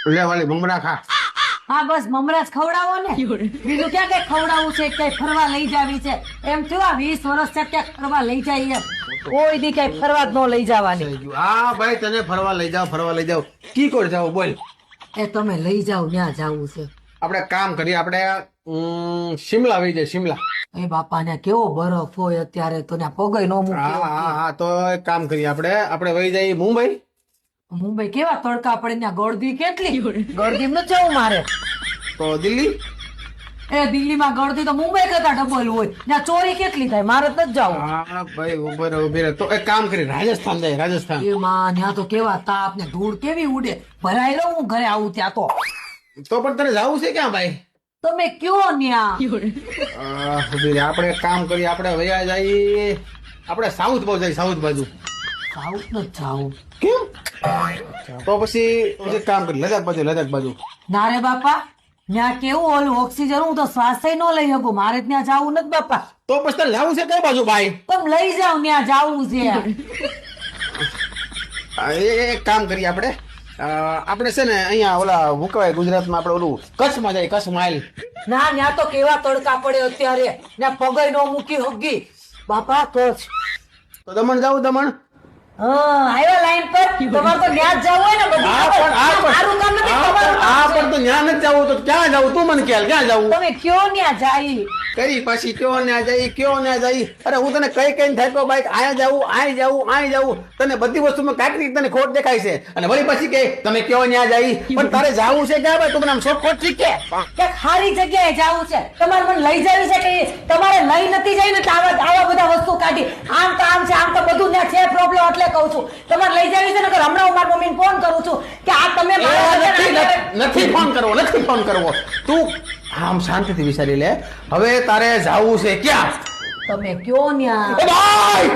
લે વાલી મમરા ખા. હા બસ મમરા જ ખવડાવો ને, બીજું ક્યાં કઈ ખવડાવવું છે, કઈ ફરવા લઈ જાવી છે એમ થયું. આ 20 વર્ષ છે ક્યાંક ફરવા લઈ જાય એમ, કોઈ દી કઈ ફરવા જ ન લઈ જવાની. થઈ ગયું. હા ભાઈ તને ફરવા લઈ જાવ કી કોર જાવ બોલ. એ તમે લઈ જાઓ, ત્યાં જાવું છે. આપણે કામ કરીએ, આપણે શિમલા વહી જાય શિમલા. એ બાપા ને કેવો બરફ હોય અત્યારે, તો ત્યાં પગય નો હા મૂકે. હા હા તો એક કામ કરીએ, આપણે વહી જઈએ મુંબઈ. મુંબઈ કેવા તડકા પડે, ત્યાં ગળદી કેટલી, ગળદી ન જવું મારે. તો દિલ્હી. એ દિલ્હીમાં ગળદી તો મુંબઈ કરતા ડબલ હોય, ત્યાં ચોરી કેટલી થાય, મારે જ નથી જવું. હા ભાઈ ઉભી રહે. તો એક કામ કરી રાજસ્થાન જાય રાજસ્થાન. એમાં ત્યાં તો કેવા તાપ ને ધૂળ કેવી ઉડે, ભરાઈ લઉં હું ઘરે આવું ત્યાં તો. તો પણ તને જવું છે ક્યાં ભાઈ? તમે કયો ન્યા. ઉભી રહે. આપણે એક કામ કરીએ, આપણે વયા જઈએ, આપણે સાઉથ બાજુ જઈએ, સાઉથ બાજુ. સાઉથ ન જાવું. કેમ? તો પછી કામ કરી લદાખ બાજુ. ના રે બાપા, ત્યાં કેવું ઓલું ઓક્સિજન, હું તો શ્વાસ ન લઈ શકું, મારે ત્યાં જાવું નથી બાપા. તો પછી તને જવું છે કઈ બાજુ ભાઈ? તમે લઈ જાઓ, ત્યાં જાવું છે. એક કામ કરીએ, આપણે છે ને અહીંયા ઓલા મુકવાય ગુજરાતમાં આપણે ઓલું કચ્છમાં જાય, કચ્છ માઇલ. ના ત્યાં તો કેવા તડકા પડે અત્યારે, ત્યાં પગય નો મૂકી હગી બાપા. કચ્છ તો દમણ જાવું, દમણ. હા આવ્યા લાઈન પર. તમારે તો ત્યાં જ જવું હોય ને બધું. મારું કામ નથી, તમારું કામ છે. પણ તો ત્યાં નથી જવું તો ક્યાં જવું? તું મને ખ્યાલ ક્યાં જવું? તમે કયો ત્યાં જાય. કરી પાછી કયો ના જાય. અરે હું તને કઈ થાક્યો બાઈક, આય જાવું. તને બધી વસ્તુમાં કાંઈક તને ખોટ દેખાય છે, અને વળી પછી કે તમે કયો ન્યા જાય. પણ તારે જાવું છે ક્યાં ભાઈ? તું મને આમ શોખ ખોટ શીખે. ક્યાંક સારી જગ્યાએ જાવું છે, તમારે મને લઈ જવી છે કે તમારે લઈ નથી જઈ ને તો આવા બધા વસ્તુ કાઢી આમ છે આમ તો બધું ત્યાં છે પ્રોબ્લેમ. એટલે કહું છું તમારે લઈ જવી છે ને, કે હમણાં હું મારી મમ્મીને ફોન કરું છું કે આ તમે નથી ફોન કરવો. તું આમ શાંતિથી વિચારી લે. હવે તારે જાવું છે ક્યાં? તમે કયો ન્યા. ભાઈ